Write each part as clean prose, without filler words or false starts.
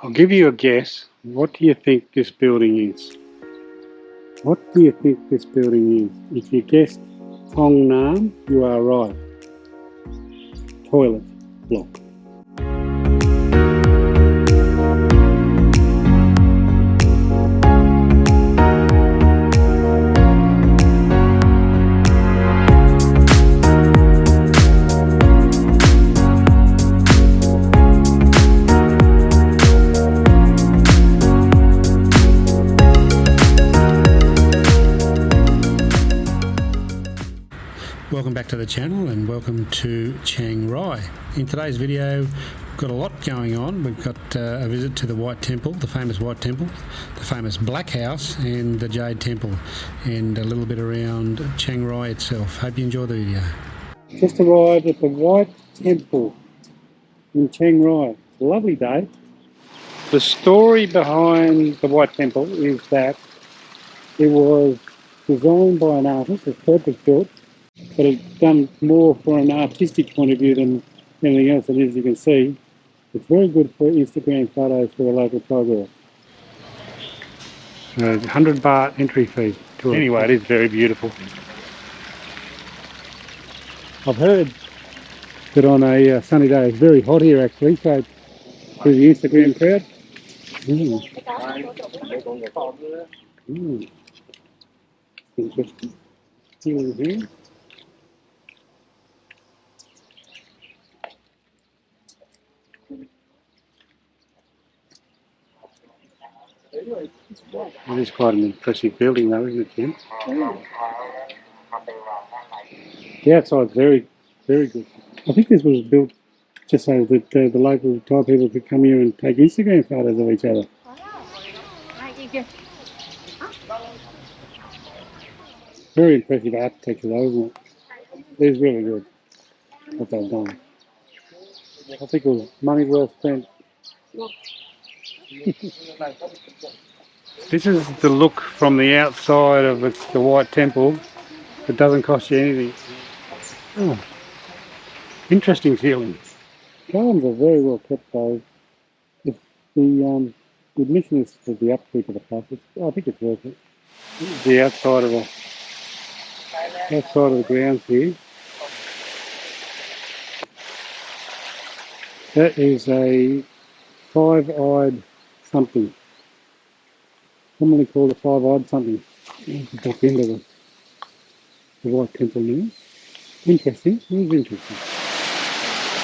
I'll give you a guess. What do you think this building is? What do you think this building is? If you guessed Hong Nam, you are right. Toilet block. Welcome back to the channel and welcome to Chiang Rai. In today's video we've got a lot going on. We've got a visit to the White Temple, the famous White Temple, the famous Black House and the Jade Temple, and a little bit around Chiang Rai itself. Hope you enjoy the video. Just arrived at the White Temple in Chiang Rai. It's a lovely day. The story behind the White Temple is that it was designed by an artist, it's purpose built, but it's done more for an artistic point of view than anything else. And as you can see, it's very good for Instagram photos for the local tribal. 100 baht entry fee to it. Anyway, it is very beautiful. I've heard that on a sunny day it's very hot here actually, so through the Instagram crowd. Interesting. Here. It is quite an impressive building though, isn't it, Jim? The outside's very, very good. I think this was built just so that the local Thai people could come here and take Instagram photos of each other. Very impressive architecture though, isn't it? It is really good what they've done. I think it was money well spent. This is the look from the outside of the White Temple. It doesn't cost you anything. Oh, interesting feeling. Gardens are very well kept though. If the admission is for the upkeep of the place, I think it's worth it. This is the outside of the grounds here. That is a five-eyed something. Commonly called a five-eyed something. Back into the White Temple now. Interesting. It was interesting.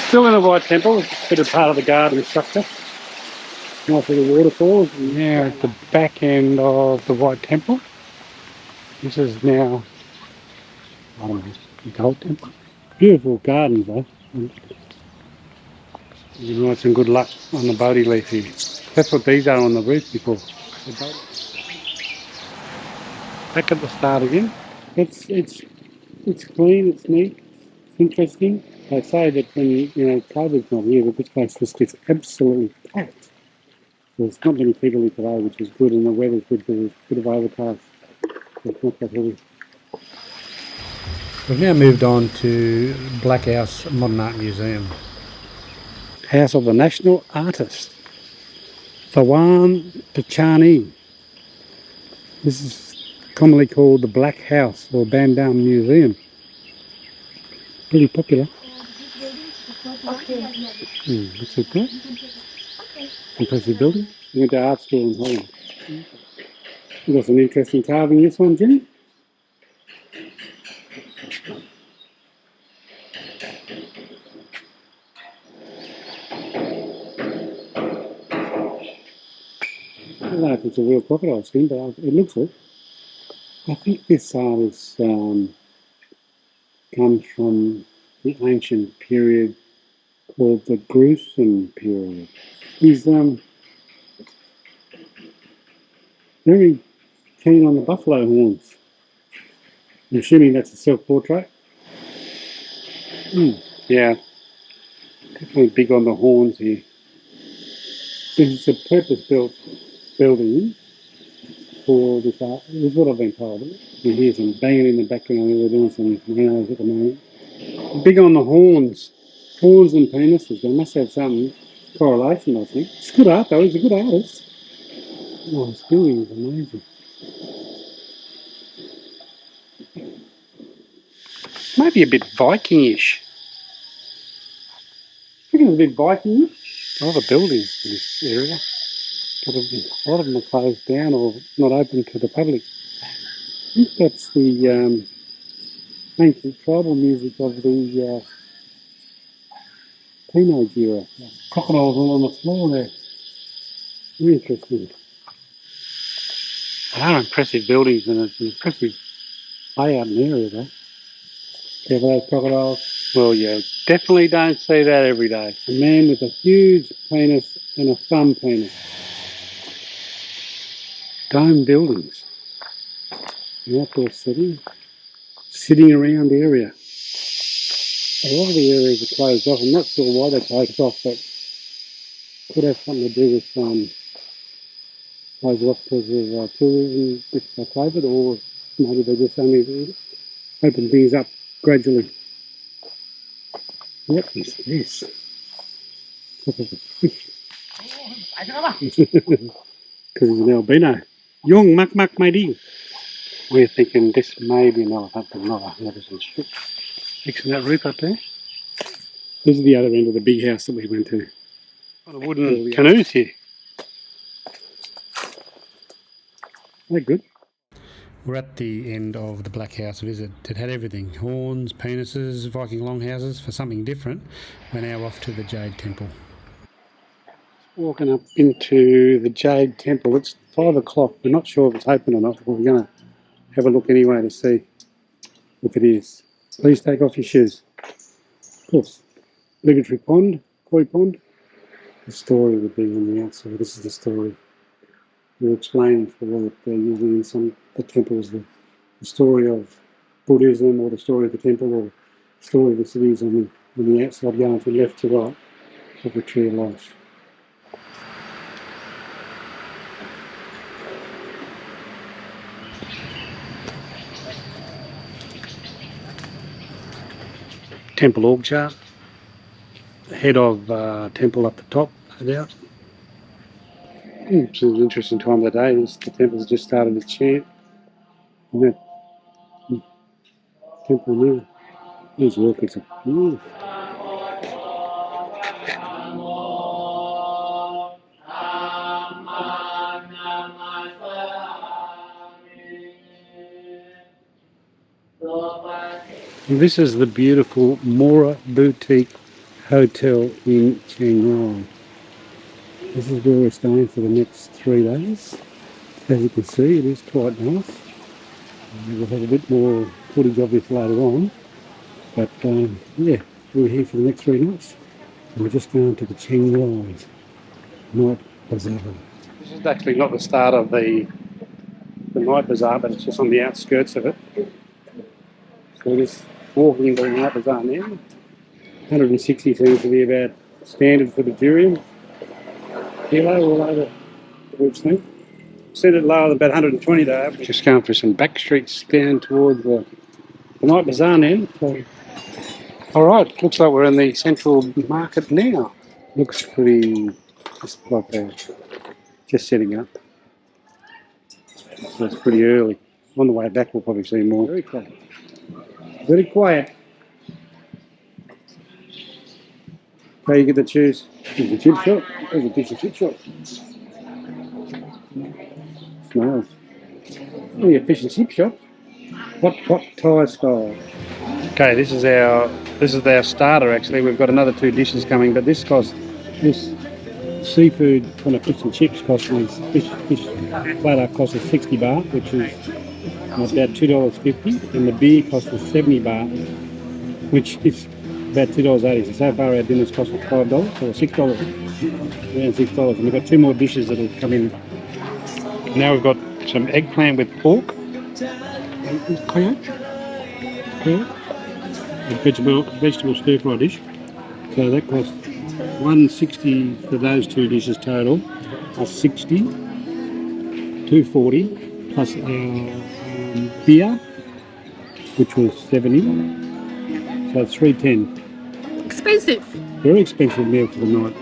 Still in the White Temple. It's a bit of part of the garden structure. Nice little waterfalls. Now at the back end of the White Temple. This is now, I don't know, the Gold Temple. Beautiful gardens though. You might have some good luck on the Bodhi leaf here. That's what these are on the roof before. Back at the start again. It's clean, it's neat, it's interesting. They say that when COVID's not here, that this place just gets absolutely packed. There's not many people here today, which is good, and the weather's good because it's a bit of overcast. So it's not that heavy. We've now moved on to Black House Modern Art Museum. House of the National Artist, Thawan Pachani. This is commonly called the Black House or Bandam Museum. Pretty popular. Looks like that. Impressive building. We went to art school in Holland. We've got some interesting carving in this one, Jenny. I don't know if it's a real crocodile skin, but it looks it. I think this artist comes from the ancient period called the Gruesome period. He's very keen on the buffalo horns. I'm assuming that's a self-portrait. Yeah, definitely big on the horns here. This is a purpose-built building for this art. This is what I've been told. You hear some banging in the background. They're doing some nails at the moment. Big on the horns and penises. They must have something correlation, I think. It's good art though, he's a good artist. Oh, his building is amazing. Maybe a bit Viking-ish. I think it's a bit Viking-ish. A lot of buildings in this area. A lot of them are closed down or not open to the public. I think that's the ancient tribal music of the teenage era. Crocodiles all on the floor there. Very interesting. They are impressive buildings and it's an impressive layout in the area though. Careful those crocodiles. Well, yeah, definitely don't see that every day. A man with a huge penis and a thumb penis. Dome buildings. An outdoor setting. Sitting around area. A lot of the areas are closed off. I'm not sure why they're closed off, but could have something to do with closed off because of tourism with COVID, or maybe they just only open things up gradually. What is this? Look at the fish. Because he's an albino. Young mak matey. We're thinking this may be an elephant, but not 100% sure. Fixing that roof up there. This is the other end of the big house that we went to. A lot of wooden canoes here. They're good. We're at the end of the Black House visit. It had everything. Horns, penises, Viking longhouses. For something different, we're now off to the Jade Temple. Walking up into the Jade Temple. It's 5 o'clock. We're not sure if it's open or not, but we're going to have a look anyway to see if it is. Please take off your shoes. Of course. Obligatory pond, koi pond. The story would be on the outside. This is the story. We'll explain for what usually in some the temples, the story of Buddhism or the story of the temple or the story of the cities on the outside going from left to right of the tree of life. Temple org chart. Head of temple up the top, no doubt. It's an interesting time of the day. The temple's just started to chant. And that temple now, these workers are beautiful. And this is the beautiful Mora Boutique Hotel in Chiang Rai. This is where we're staying for the next 3 days. As you can see, it is quite nice. We'll have a bit more footage of this later on. But yeah, we're here for the next 3 nights. And we're just going to the Chiang Rai night bazaar. This is actually not the start of the night bazaar, but it's just on the outskirts of it. So we're just walking into the night bazaar now. 160 seems to be about standard for the durian. Kilo all over we've seen. Set it lower than about 120 though. Just going for some back streets down towards the night bazaar now. So, alright, looks like we're in the central market now. Looks pretty, just like just setting up. So it's pretty early. On the way back we'll probably see more. Very quiet. Very quiet. How you get the cheese? There's a chip shop. There's a fish and chip shop. Smells. Oh, yeah, fish and chip shop. Hot Thai style. Okay, this is our starter actually. We've got another 2 dishes coming, but this seafood kind of fish and chips cost us fish platter cost us 60 baht, which is about $2.50, and the beer cost us 70 baht, which is about $2.80. So far our dinner's cost us $5 or $6, around $6. And we've got 2 more dishes that'll come in. Now we've got some eggplant with pork, coyote, a vegetable stir fry dish. So that costs $160 for those 2 dishes total, plus 60, $240, plus our beer, which was 70, so $310. Expensive. Very expensive meal for the night.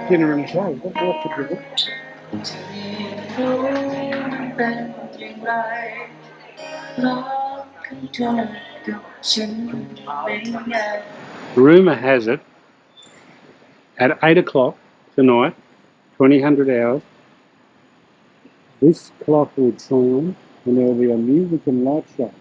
Generally so. What could you Rumour has it, at 8 o'clock tonight, 2000 hours, this clock will chime and there will be a music and light show.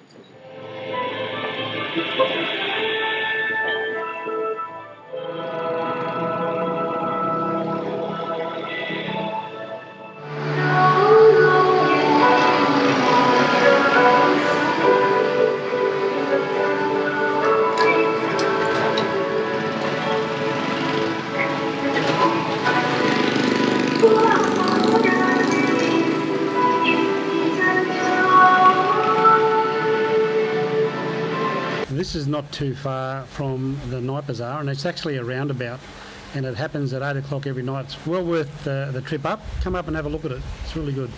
This is not too far from the night bazaar, and it's actually a roundabout, and it happens at 8 o'clock every night. It's well worth the trip up. Come up and have a look at it. It's really good.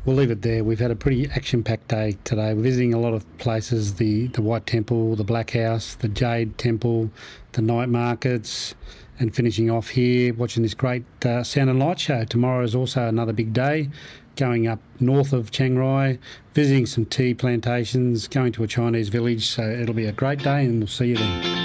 We'll leave it there. We've had a pretty action-packed day today. We're visiting a lot of places, the White Temple, the Black House, the Jade Temple, the night markets, and finishing off here watching this great sound and light show. Tomorrow is also another big day, going up north of Chiang Rai, visiting some tea plantations, going to a Chinese village. So it'll be a great day, and we'll see you then.